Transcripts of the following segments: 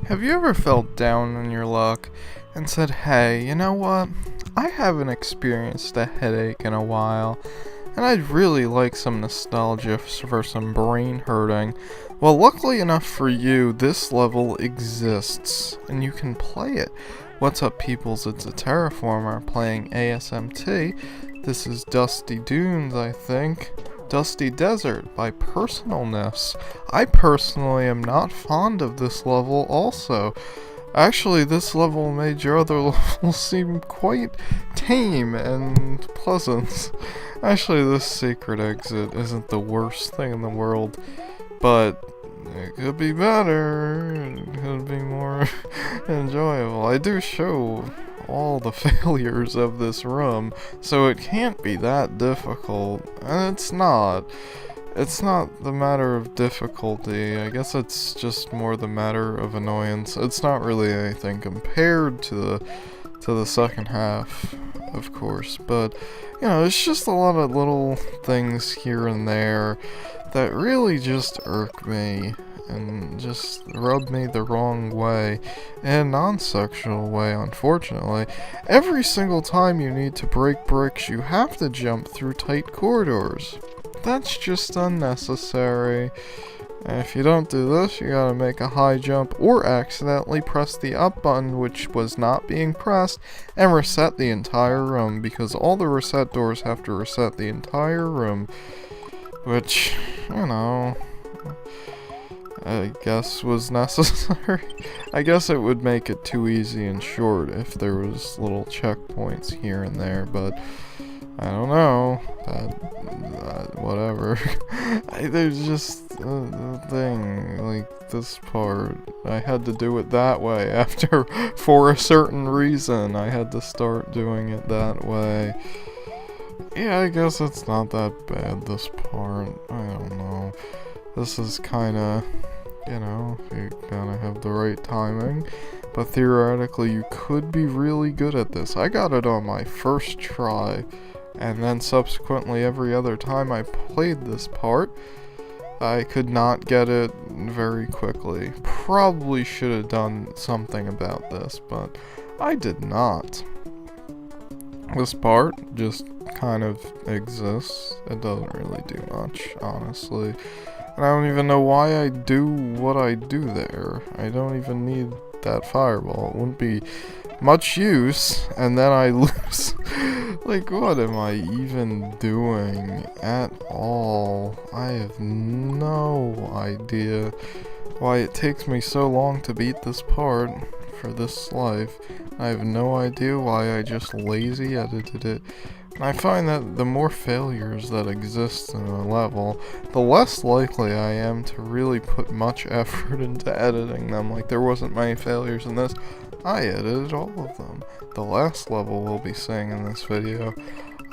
Have you ever felt down on your luck and said, hey, you know what? I haven't experienced a headache in a while, and I'd really like some nostalgia for some brain hurting. Well, luckily enough for you, this level exists, and you can play it. What's up, peoples? It's a aterraformer playing ASMT. This is Dusty Dunes, I think. Dusty Desert by Personalness. I personally am not fond of this level also. Actually, this level made your other levels seem quite tame and pleasant. Actually, this secret exit isn't the worst thing in the world, but it could be better. It could be more enjoyable. I do show all the failures of this room, so it can't be that difficult, and it's not. It's not the matter of difficulty. I guess it's just more the matter of annoyance. It's not really anything compared to the second half, of course, but you know, it's just a lot of little things here and there that really just irk me and just rub me the wrong way, in a non-sexual way, unfortunately. Every single time you need to break bricks, you have to jump through tight corridors. That's just unnecessary. And if you don't do this, you gotta make a high jump or accidentally press the up button, which was not being pressed, and reset the entire room, because all the reset doors have to reset the entire room. Which, you know, I guess was necessary. I guess it would make it too easy and short if there was little checkpoints here and there, but I don't know. Whatever. There's just a thing, like this part. I had to do it that way after, for a certain reason, I had to start doing it that way. Yeah, I guess it's not that bad, this part. I don't know. This is kinda, you know, you gotta have the right timing. But theoretically, you could be really good at this. I got it on my first try. And then subsequently every other time I played this part, I could not get it very quickly. Probably should have done something about this, but I did not. This part just kind of exists. It doesn't really do much, honestly. And I don't even know why I do what I do there. I don't even need that fireball. It wouldn't be much use, and then I lose. Like, what am I even doing at all? I have no idea why it takes me so long to beat this part for this life. I have no idea why I just lazy edited it. And I find that the more failures that exist in a level, the less likely I am to really put much effort into editing them. Like, there wasn't many failures in this. I edited all of them. The last level we'll be seeing in this video,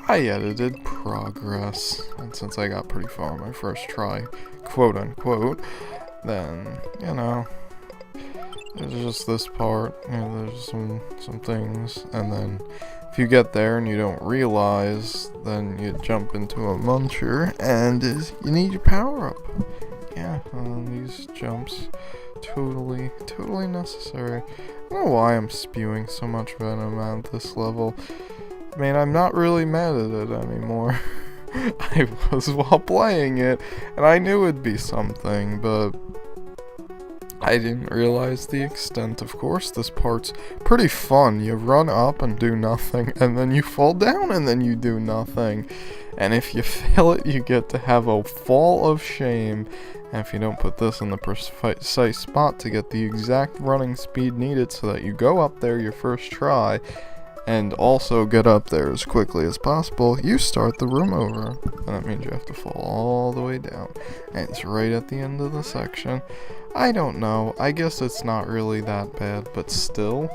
I edited progress. And since I got pretty far on my first try, quote unquote, then, you know, there's just this part, you know, there's some things, and then if you get there and you don't realize, then you jump into a muncher, and you need your power up. Yeah, these jumps, totally necessary. I don't know why I'm spewing so much venom at this level. I mean, I'm not really mad at it anymore. I was while playing it, and I knew it'd be something, but I didn't realize the extent. Of course, this part's pretty fun. You run up and do nothing, and then you fall down and then you do nothing. And if you fail it, you get to have a fall of shame. And if you don't put this in the precise spot to get the exact running speed needed so that you go up there your first try, and also get up there as quickly as possible, you start the room over. And that means you have to fall all the way down. And it's right at the end of the section. I don't know. I guess it's not really that bad, but still.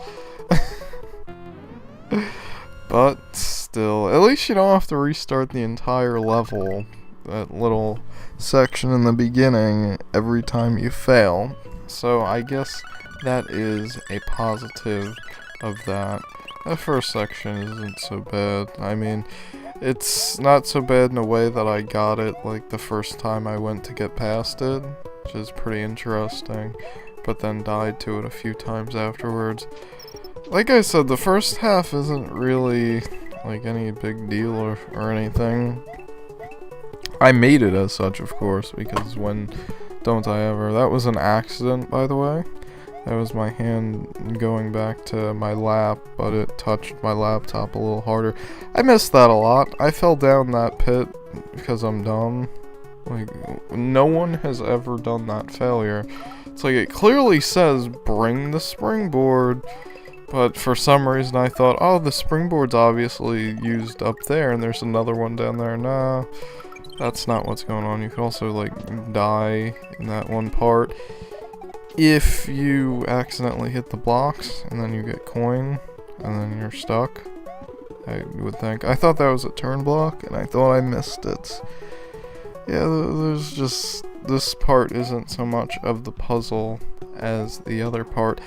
But still, at least you don't have to restart the entire level. That little section in the beginning every time you fail. So I guess that is a positive of that. The first section isn't so bad. I mean, it's not so bad in a way that I got it like the first time I went to get past it, which is pretty interesting. but then died to it a few times afterwards. Like I said, the first half isn't really like any big deal or anything. I made it as such, of course, because when don't I ever. That was an accident, by the way. That was my hand going back to my lap, but it touched my laptop a little harder. I missed that a lot. I fell down that pit because I'm dumb. Like, no one has ever done that failure. It's like, it clearly says, bring the springboard. But for some reason I thought, oh, the springboard's obviously used up there, and there's another one down there. Nah, that's not what's going on. You could also, like, die in that one part if you accidentally hit the blocks, and then you get coin, and then you're stuck. I would think. I thought that was a turn block, and I thought I missed it. Yeah, there's just... this part isn't so much of the puzzle as the other part.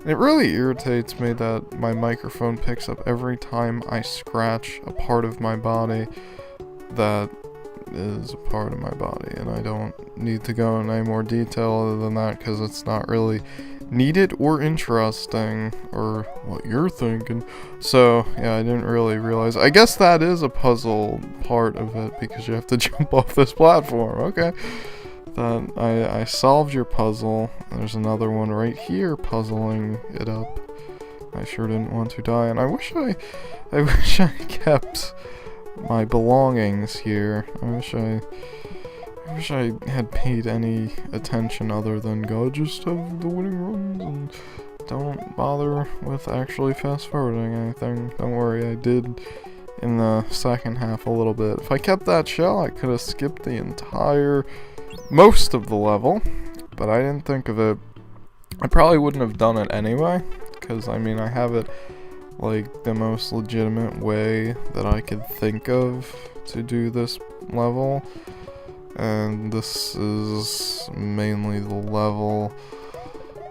And it really irritates me that my microphone picks up every time I scratch a part of my body that is a part of my body, and I don't need to go in any more detail other than that because it's not really needed or interesting or what you're thinking. So yeah, I didn't really realize. I guess that is a puzzle part of it because you have to jump off this platform. Okay, that I solved your puzzle. There's another one right here puzzling it up. I sure didn't want to die, and I wish I kept my belongings here. I wish I had paid any attention other than go just have the winning runs and don't bother with actually fast forwarding anything. Don't worry, I did in the second half a little bit. If I kept that shell, I could have skipped the most of the level, but I didn't think of it. I probably wouldn't have done it anyway, because I mean I have it like the most legitimate way that I could think of to do this level, and this is mainly the level.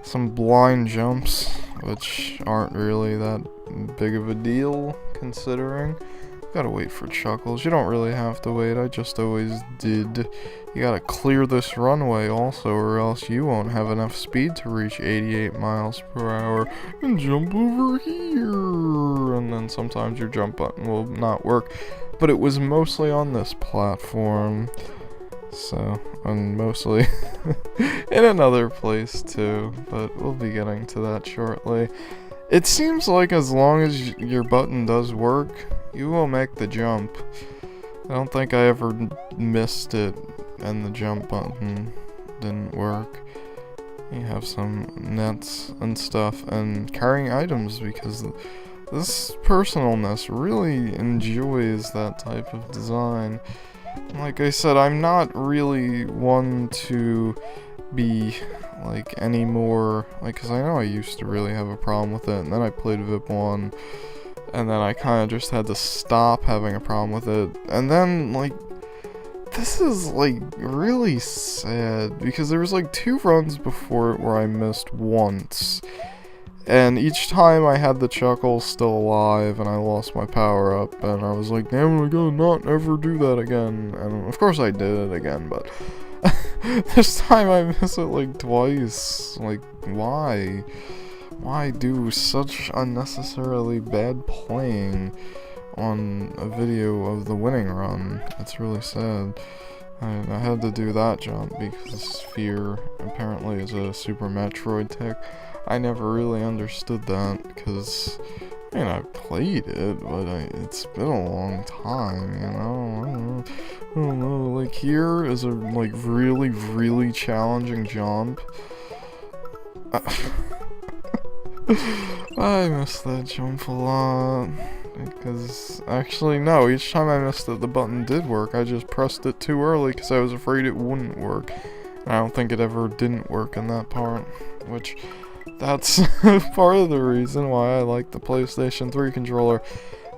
Some blind jumps, which aren't really that big of a deal considering. Gotta wait for Chuckles. You don't really have to wait, I just always did. You gotta clear this runway also, or else you won't have enough speed to reach 88 miles per hour. And jump over here! And then sometimes your jump button will not work. But it was mostly on this platform. So, and mostly in another place too, but we'll be getting to that shortly. It seems like as long as your button does work, you will make the jump. I don't think I ever missed it and the jump button didn't work. You have some nets and stuff and carrying items because this Personalness really enjoys that type of design. Like I said, I'm not really one to be like any more, like, because I know I used to really have a problem with it, and then I played VIP 1, and then I kind of just had to stop having a problem with it, and then, like, this is, like, really sad, because there was, like, 2 runs before it where I missed once, and each time I had the Chuckles still alive, and I lost my power-up, and I was like, damn, I gotta not ever do that again, and of course I did it again, but this time I miss it like twice. Like, why? Why do such unnecessarily bad playing on a video of the winning run? It's really sad. I had to do that jump because Sphere apparently is a Super Metroid tick. I never really understood that because, I mean, I played it, but it's been a long time, you know? I don't know, like, here is a, like, really, really challenging jump. I missed that jump a lot. Because, actually, no, each time I missed it, the button did work. I just pressed it too early because I was afraid it wouldn't work. And I don't think it ever didn't work in that part, which... that's part of the reason why I like the PlayStation 3 controller.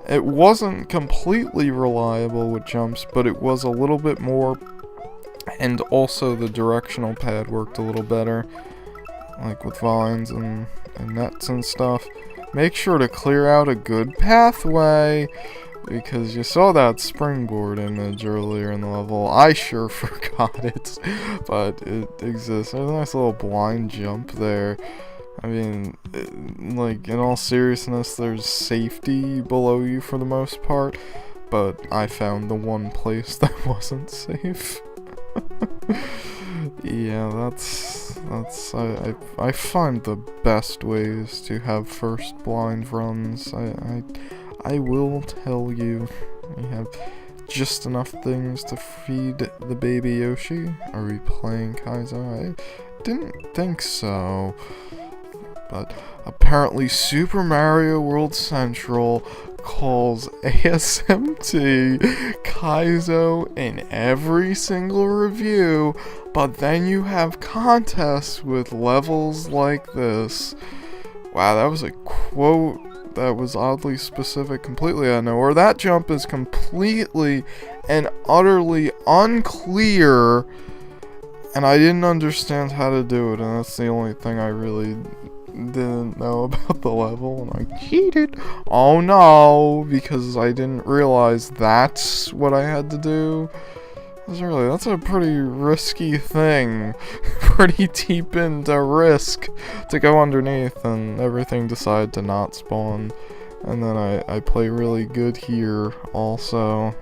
It wasn't completely reliable with jumps, but it was a little bit more, and also the directional pad worked a little better, like with vines and nets and stuff. Make sure to clear out a good pathway because you saw that springboard image earlier in the level. I sure forgot it, but it exists. There's a nice little blind jump there. I mean, like, in all seriousness, there's safety below you for the most part, but I found the one place that wasn't safe. Yeah, I find the best ways to have first blind runs. I will tell you, we have just enough things to feed the baby Yoshi. Are we playing Kaizo? I didn't think so. But apparently Super Mario World Central calls ASMT Kaizo in every single review, but then you have contests with levels like this. Wow, that was a quote that was oddly specific, completely out of nowhere. That jump is completely and utterly unclear, and I didn't understand how to do it, and that's the only thing I really didn't know about the level, and I cheated. Oh no, because I didn't realize that's what I had to do. That's a pretty risky thing. Pretty deep into risk to go underneath, and everything decided to not spawn. And then I play really good here also.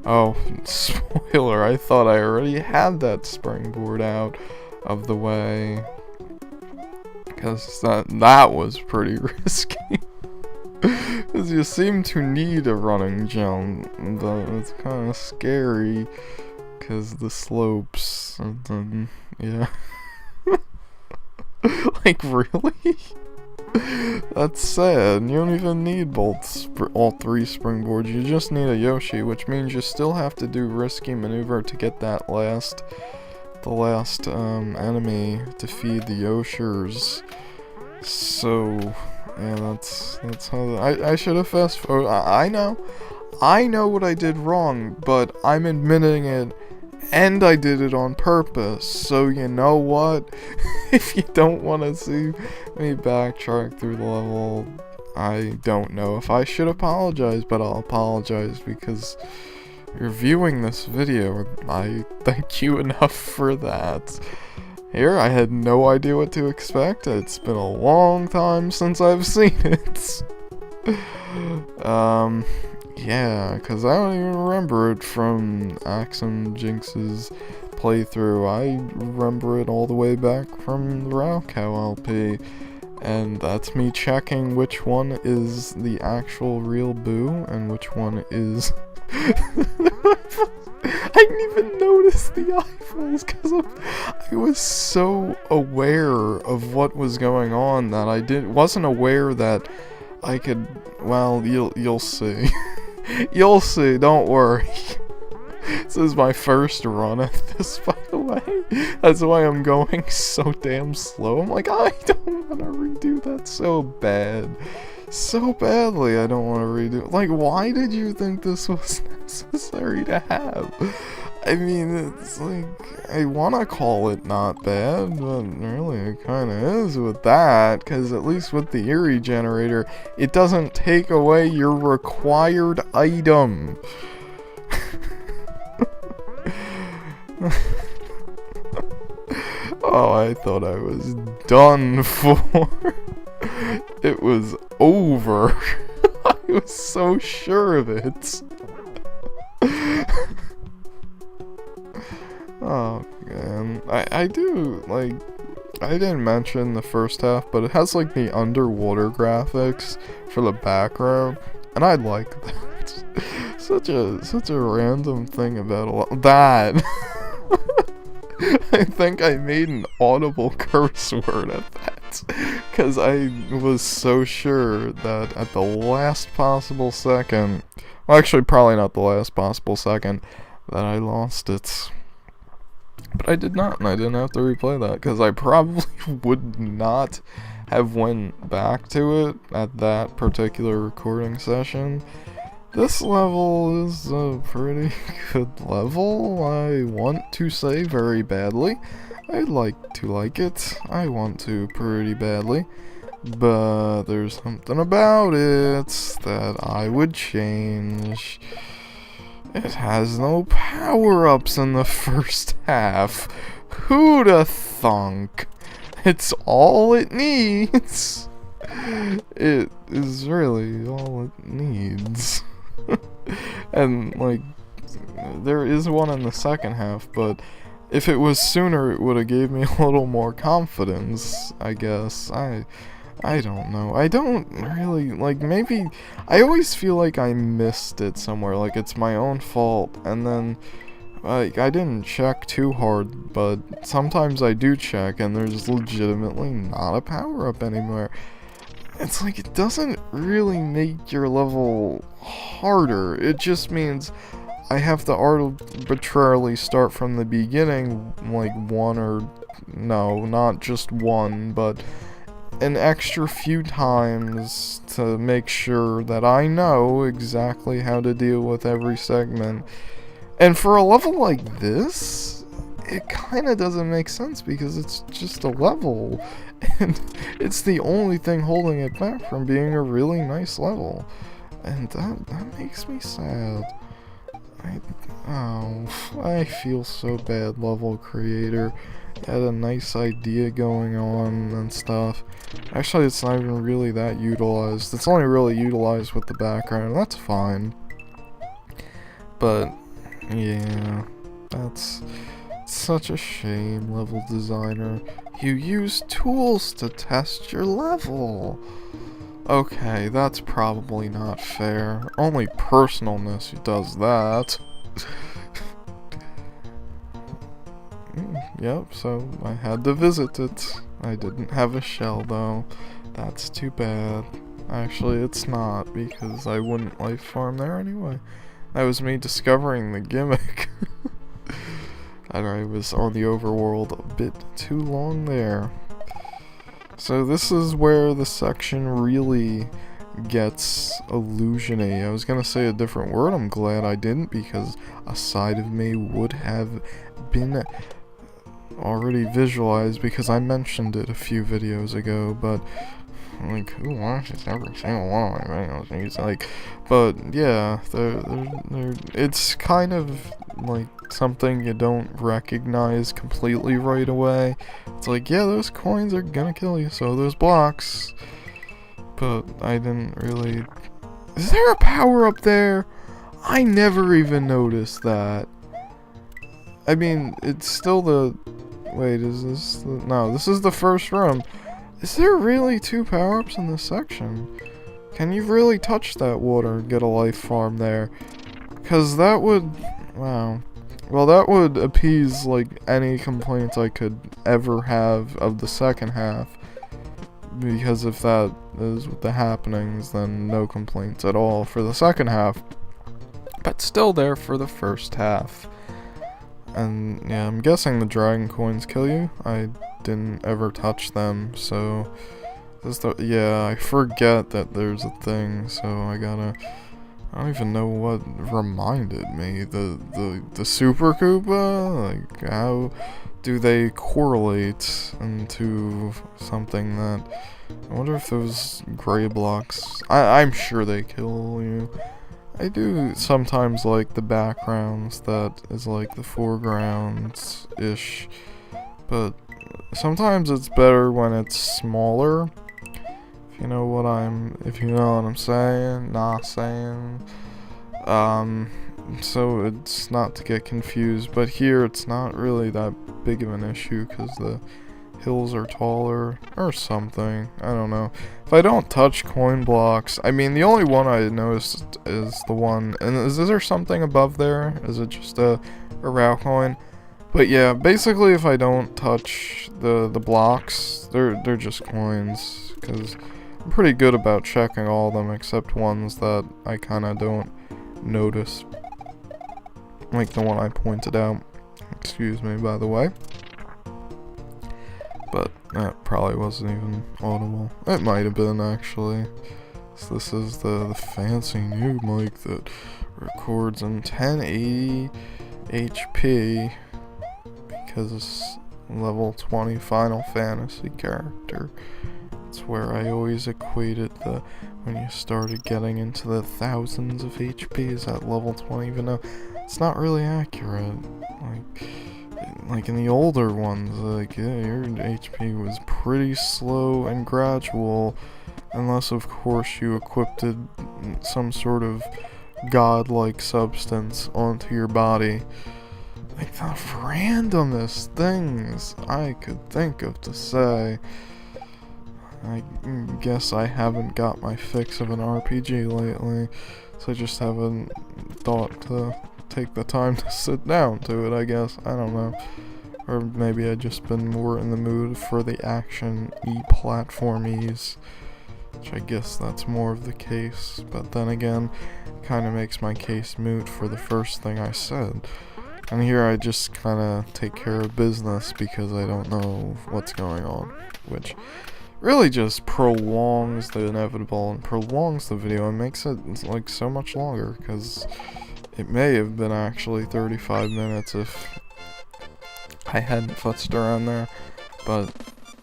Oh, spoiler, I thought I already had that springboard out of the way. Because that was pretty risky. Because you seem to need a running jump, but it's kind of scary because the slopes, and then, yeah. Like, really? That's sad. You don't even need all three springboards. You just need a Yoshi, which means you still have to do risky maneuver to get that last enemy to feed the Yoshers. So, yeah, that's how I should have fast forwarded. I know what I did wrong, but I'm admitting it, and I did it on purpose. So you know what? If you don't want to see me backtrack through the level, I don't know if I should apologize, but I'll apologize because you're viewing this video. I thank you enough for that. Here, I had no idea what to expect. It's been a long time since I've seen it. Yeah, because I don't even remember it from Axum Jinx's playthrough. I remember it all the way back from the Raocow LP. And that's me checking which one is the actual real Boo and which one is... I didn't even notice the eyeballs because I was so aware of what was going on that I wasn't aware that I could. Well, you'll see. You'll see. Don't worry. This is my first run at this, by the way. That's why I'm going so damn slow. I'm like, I don't want to redo that so bad. So badly, I don't want to redo it. Like, why did you think this was necessary to have? I mean, it's like, I want to call it not bad, but really it kind of is with that, because at least with the Eerie generator, it doesn't take away your required item. Oh, I thought I was done for. It was over. I was so sure of it. Oh, man. I do, like, I didn't mention the first half, but it has, like, the underwater graphics for the background, and I like that. Such a random thing about that. I think I made an audible curse word at that, because I was so sure that at the last possible second, well, actually probably not the last possible second, that I lost it. But I did not, and I didn't have to replay that, because I probably would not have went back to it at that particular recording session. This level is a pretty good level, I want to say very badly. I'd like to like it. I want to pretty badly. but there's something about it that I would change. It has no power-ups in the first half. Who'da thunk? It's all it needs. It is really all it needs. And, like, there is one in the second half, but if it was sooner, it would have gave me a little more confidence, I guess. I don't know. I don't really, like, maybe, I always feel like I missed it somewhere, like it's my own fault, and then, like, I didn't check too hard, but sometimes I do check, and there's legitimately not a power-up anywhere. It's like, it doesn't really make your level harder, it just means I have to arbitrarily start from the beginning, like no, not just one, but an extra few times to make sure that I know exactly how to deal with every segment. And for a level like this, it kinda doesn't make sense because it's just a level, and it's the only thing holding it back from being a really nice level. And that makes me sad. I feel so bad, level creator. You had a nice idea going on and stuff. Actually, it's not even really that utilized. It's only really utilized with the background. That's fine. But, yeah. That's such a shame, level designer. You use tools to test your level. Okay, that's probably not fair. Only Personalness does that. Yep, so I had to visit it. I didn't have a shell though. That's too bad. Actually, it's not, because I wouldn't life farm there anyway. That was me discovering the gimmick. I was on the overworld a bit too long there. So this is where the section really gets illusion-y. I was gonna say a different word, I'm glad I didn't, because a side of me would have been already visualized, because I mentioned it a few videos ago, but like, who watches every single one of my videos? And he's like, but yeah, it's kind of like something you don't recognize completely right away. It's like, yeah, those coins are gonna kill you, so those blocks. But I didn't really... Is there a power up there? I never even noticed that. I mean, it's still the... Wait, is this the... No, this is the first room. Is there really 2 power-ups in this section? Can you really touch that water and get a life farm there? Because that would... Wow. Well, that would appease, like, any complaints I could ever have of the second half. Because if that is with the happenings, then no complaints at all for the second half. But still there for the first half. And, yeah, I'm guessing the dragon coins kill you. I didn't ever touch them, so... yeah, I forget that there's a thing, so I gotta... I don't even know what reminded me. The Super Koopa? Like, how do they correlate into something that... I wonder if those gray blocks... I'm sure they kill you. I do sometimes like the backgrounds that is like the foregrounds-ish, but sometimes it's better when it's smaller. If you know what I'm saying, not saying. So it's not to get confused, but here it's not really that big of an issue because the hills are taller or something. I don't know. If I don't touch coin blocks, I mean, the only one I noticed is the one, and is there something above there? Is it just a raw coin? But yeah, basically if I don't touch the blocks, they're just coins, because I'm pretty good about checking all of them except ones that I kind of don't notice. Like the one I pointed out. Excuse me, by the way. But that probably wasn't even audible. It might have been, actually. So this is the fancy new mic that records in 1080 HP because it's level 20 Final Fantasy character. It's where I always equated the when you started getting into the thousands of HPs at level 20, even though it's not really accurate. Like in the older ones, like, yeah, your HP was pretty slow and gradual, unless of course you equipped some sort of godlike substance onto your body. Like the randomest things I could think of to say. I guess I haven't got my fix of an RPG lately, so I just haven't thought to take the time to sit down to it, I guess. I don't know. Or maybe I've just been more in the mood for the action-y platformies, which I guess that's more of the case. But then again, kind of makes my case moot for the first thing I said. And here I just kind of take care of business because I don't know what's going on, which really just prolongs the inevitable and prolongs the video and makes it like so much longer, because it may have been actually 35 minutes if I hadn't futzed around there, but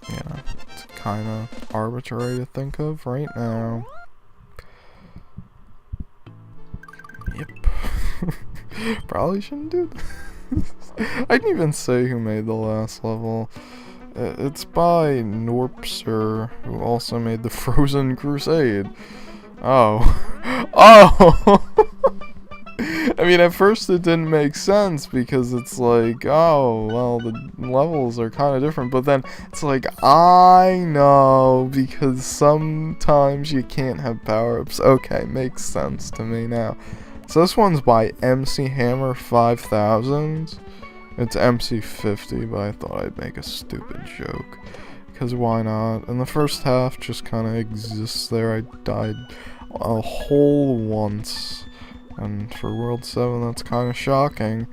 yeah, it's kind of arbitrary to think of right now. Yep. Probably shouldn't do this. I didn't even say who made the last level. It's by Norpser, who also made the Frozen Crusade. Oh. Oh! I mean, at first it didn't make sense, because it's like, oh, well, the levels are kind of different, but then it's like, I know, because sometimes you can't have power-ups. Okay, makes sense to me now. So this one's by MC Hammer 5000. It's MC50, but I thought I'd make a stupid joke, because why not? And the first half just kind of exists there. I died a whole once. And for World 7, that's kind of shocking,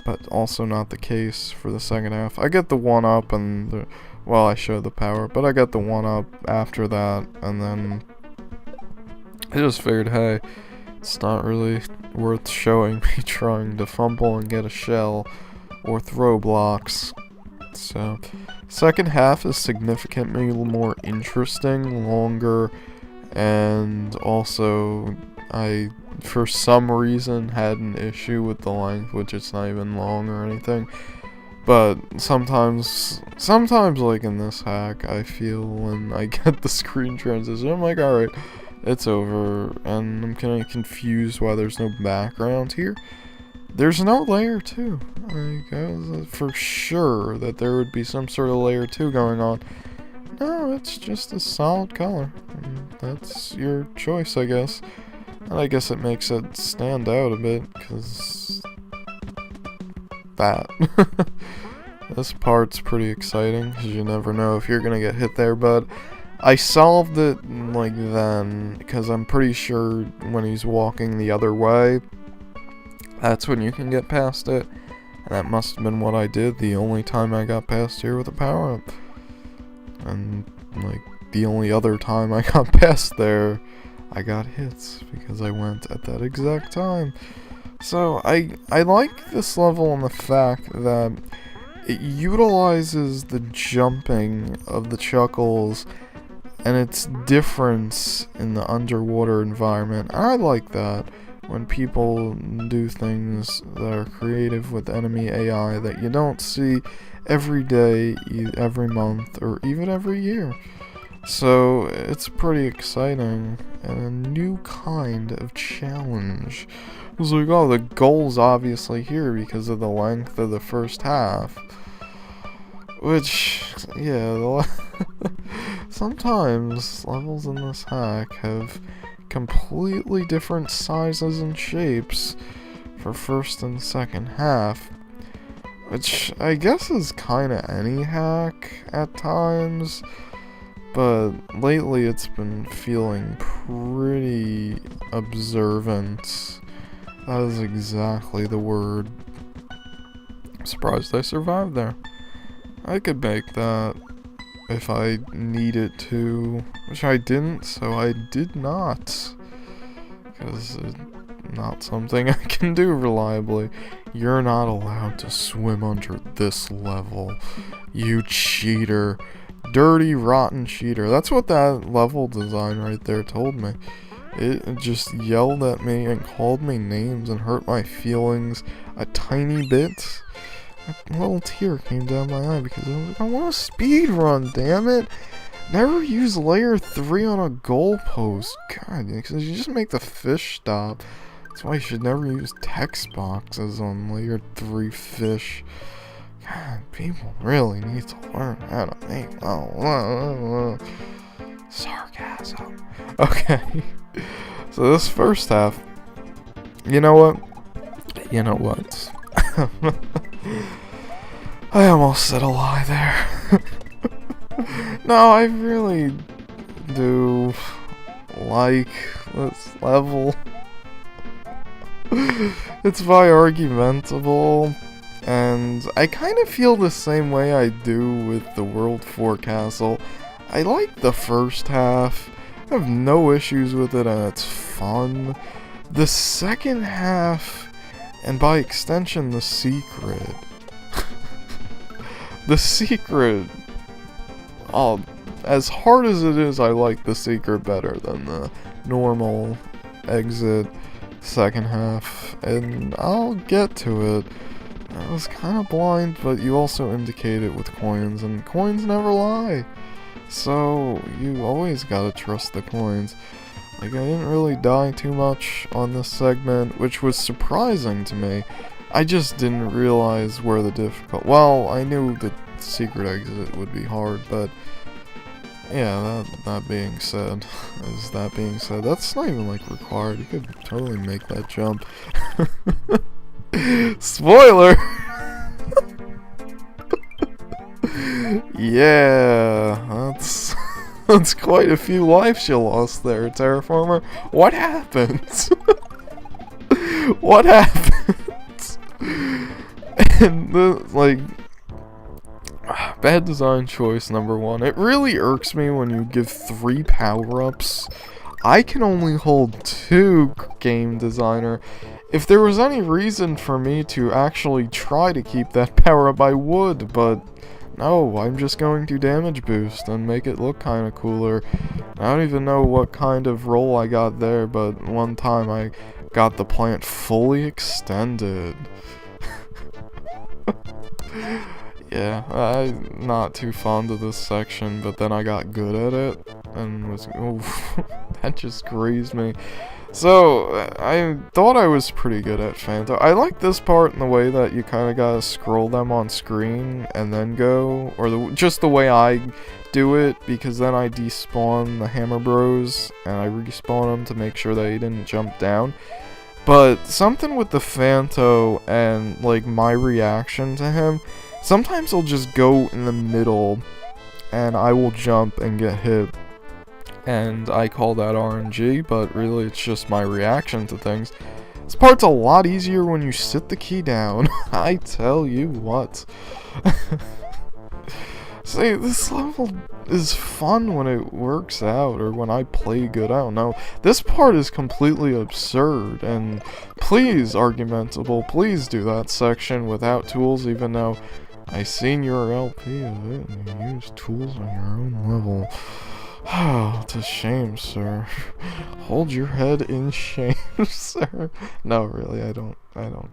but also not the case for the second half. I get the 1-up and, well, I show the power, but I got the 1-up after that, and then I just figured, hey, it's not really worth showing me trying to fumble and get a shell or throw blocks. So, second half is significantly more interesting, longer, and also I, for some reason, had an issue with the length, which it's not even long or anything. But sometimes like in this hack, I feel when I get the screen transition, I'm like, alright, it's over, and I'm kind of confused why there's no background here. There's no layer 2. I was for sure that there would be some sort of layer 2 going on. No, it's just a solid color. And that's your choice, I guess. And I guess it makes it stand out a bit, because that. This part's pretty exciting, because you never know if you're gonna get hit there, but I solved it like then, because I'm pretty sure when he's walking the other way, that's when you can get past it. And that must have been what I did the only time I got past here with a power-up. And, like, the only other time I got past there, I got hits, because I went at that exact time. So, I like this level in the fact that it utilizes the jumping of the Chuckles and its difference in the underwater environment. I like that when people do things that are creative with enemy AI that you don't see every day, every month, or even every year. So it's pretty exciting and a new kind of challenge. It was like, oh, the goal's obviously here because of the length of the first half. Which, yeah, sometimes levels in this hack have completely different sizes and shapes for first and second half, which I guess is kinda any hack at times, but lately it's been feeling pretty observant. That is exactly the word. I'm surprised I survived there. I could make that if I needed to, which I didn't, so I did not, because it's not something I can do reliably. You're not allowed to swim under this level, you cheater. dirty, rotten cheater. That's what that level design right there told me. It just yelled at me and called me names and hurt my feelings a tiny bit. A little tear came down my eye because I was like, I want a speed run, damn it! Never use layer 3 on a goalpost. God, because you just make the fish stop. That's why you should never use text boxes on layer 3 fish. God, people really need to learn how to make sarcasm. Okay. So this first half, you know what? I almost said a lie there. No, I really do like this level. It's by Argumentable, and I kind of feel the same way I do with the World 4 Castle. I like the first half, I have no issues with it, and it's fun. The second half, and by extension the secret, as hard as it is, I like the secret better than the normal exit second half, and I'll get to it. I was kind of blind, but you also indicate it with coins, and coins never lie. So, you always gotta trust the coins. Like, I didn't really die too much on this segment, which was surprising to me. I just didn't realize where the well, I knew the secret exit would be hard, but yeah, that being said, that's not even, like, required. You could totally make that jump. Spoiler! Yeah, that's quite a few lives you lost there, Terraformer. What happened? What happened? And bad design choice number 1. It really irks me when you give 3 power-ups. I can only hold 2, game designer. If there was any reason for me to actually try to keep that power-up, I would, but no, I'm just going to damage boost and make it look kind of cooler. I don't even know what kind of roll I got there, but one time I got the plant fully extended. Yeah, I'm not too fond of this section, but then I got good at it, and was, that just grazed me. So, I thought I was pretty good at Phantom. I like this part in the way that you kind of gotta scroll them on screen and then go, or just the way I do it, because then I despawn the Hammer Bros, and I respawn them to make sure they didn't jump down. But something with the Phanto and, like, my reaction to him, sometimes he'll just go in the middle, and I will jump and get hit. And I call that RNG, but really it's just my reaction to things. This part's a lot easier when you sit the key down, I tell you what. See, this level is fun when it works out, or when I play good, I don't know. This part is completely absurd, and please, Argumentable, please do that section without tools, even though I seen your LP of it, and you use tools on your own level. Oh, it's a shame, sir. Hold your head in shame, sir. No, really, I don't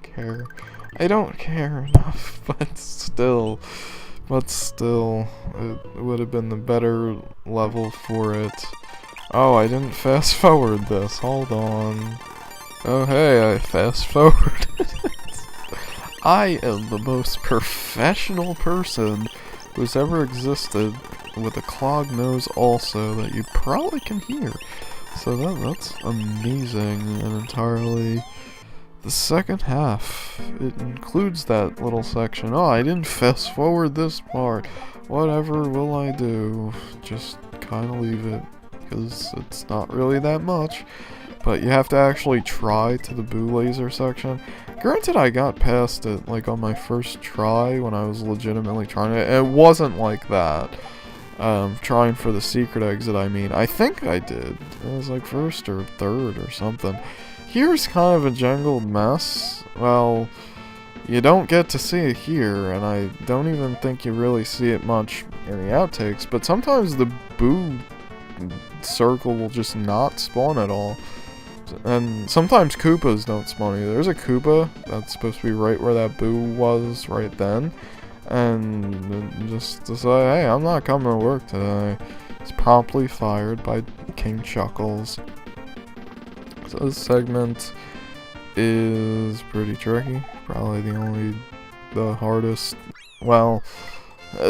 care. I don't care enough, but still, it would have been the better level for it. Oh, I didn't fast forward this. Hold on. Oh, hey, I fast forwarded it. I am the most professional person who's ever existed, with a clogged nose also, that you probably can hear. So that's amazing, and entirely the second half. It includes that little section. Oh, I didn't fast forward this part. Whatever will I do? Just kind of leave it, because it's not really that much. But you have to actually try to the Boo Laser section. Granted, I got past it, like, on my first try, when I was legitimately trying it. It wasn't like that. Trying for the secret exit, I mean. I think I did. It was, like, first or third or something. Here's kind of a jangled mess. Well, you don't get to see it here, and I don't even think you really see it much in the outtakes, but sometimes the boo circle will just not spawn at all. And sometimes Koopas don't spawn either. There's a Koopa that's supposed to be right where that boo was right then, and just to say, hey, I'm not coming to work today. It's promptly fired by King Chuckles. So this segment is pretty tricky. Probably the hardest, well,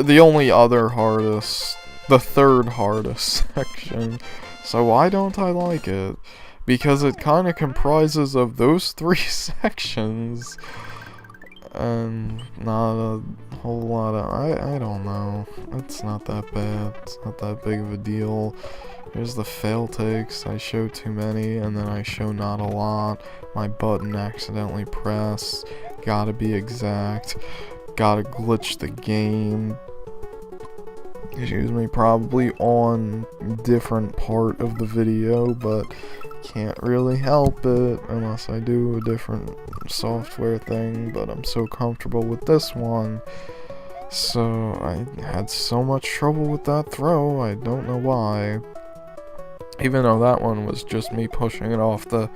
the only other hardest, the third hardest section. So why don't I like it? Because it kind of comprises of those 3 sections, and not a whole lot of, I don't know, it's not that bad, it's not that big of a deal. Here's the fail takes. I show too many, and then I show not a lot. My button accidentally pressed, gotta be exact, gotta glitch the game. Excuse me, probably on different part of the video, but can't really help it unless I do a different software thing, but I'm so comfortable with this one. So I had so much trouble with that throw, I don't know why. Even though that one was just me pushing it off the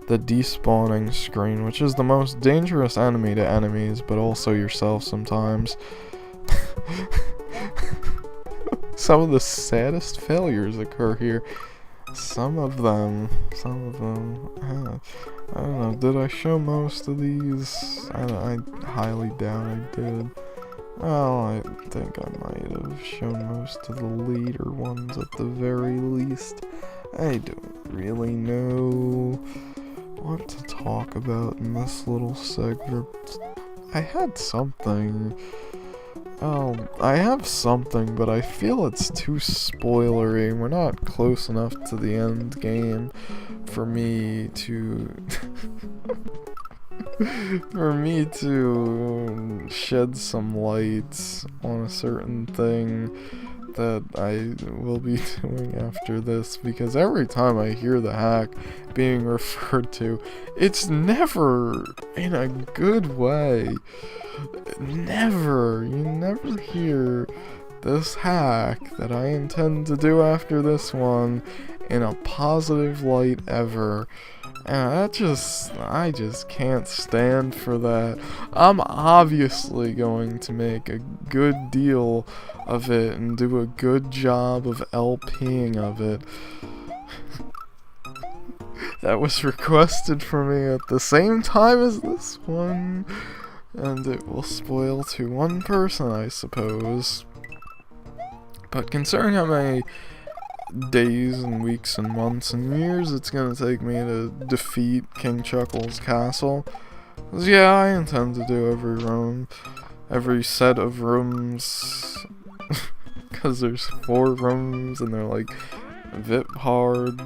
despawning screen, which is the most dangerous enemy to enemies, but also yourself sometimes. Some of the saddest failures occur here. Some of them, I don't know, did I show most of these? I highly doubt I did. Well, I think I might have shown most of the later ones at the very least. I don't really know what to talk about in this little segment. I had something. Oh, I have something, but I feel it's too spoilery. We're not close enough to the end game for me to shed some light on a certain thing that I will be doing after this, because every time I hear the hack being referred to, it's never in a good way. You never hear this hack that I intend to do after this one in a positive light ever. And I just can't stand for that. I'm obviously going to make a good deal of it and do a good job of LPing of it. That was requested for me at the same time as this one. And it will spoil to one person, I suppose. But considering how many days and weeks and months and years it's gonna take me to defeat King Chuckles' castle, 'cause yeah, I intend to do every room, every set of rooms, because there's 4 rooms and they're like VIP hard.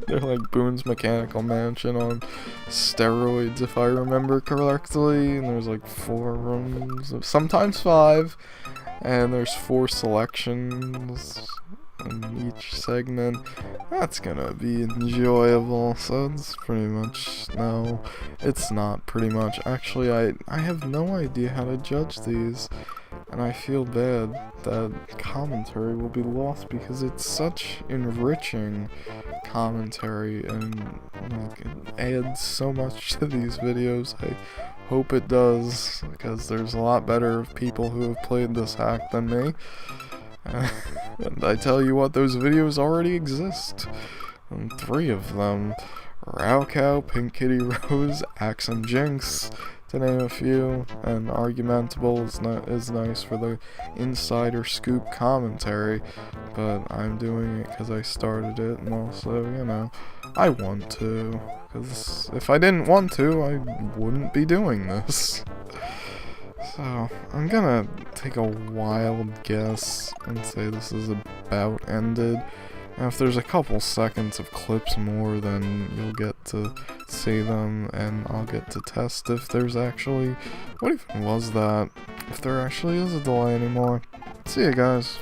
They're like Boone's Mechanical Mansion on steroids, if I remember correctly. And there's like 4 rooms, sometimes 5, and there's 4 selections in each segment. That's gonna be enjoyable. So it's pretty much, no, it's not pretty much. Actually, I have no idea how to judge these, and I feel bad that commentary will be lost because it's such enriching commentary, and like, it adds so much to these videos. I hope it does, because there's a lot better people who have played this hack than me. And I tell you what, those videos already exist. And 3 of them: Rowcow, Pink Kitty Rose, Axe and Jinx, to name a few. And Argumentable is nice for the insider scoop commentary, but I'm doing it because I started it, and also, you know, I want to. Because if I didn't want to, I wouldn't be doing this. So, I'm gonna take a wild guess and say this is about ended. And if there's a couple seconds of clips more, then you'll get to see them, and I'll get to test if there's actually, what even was that? If there actually is a delay anymore. See ya, guys.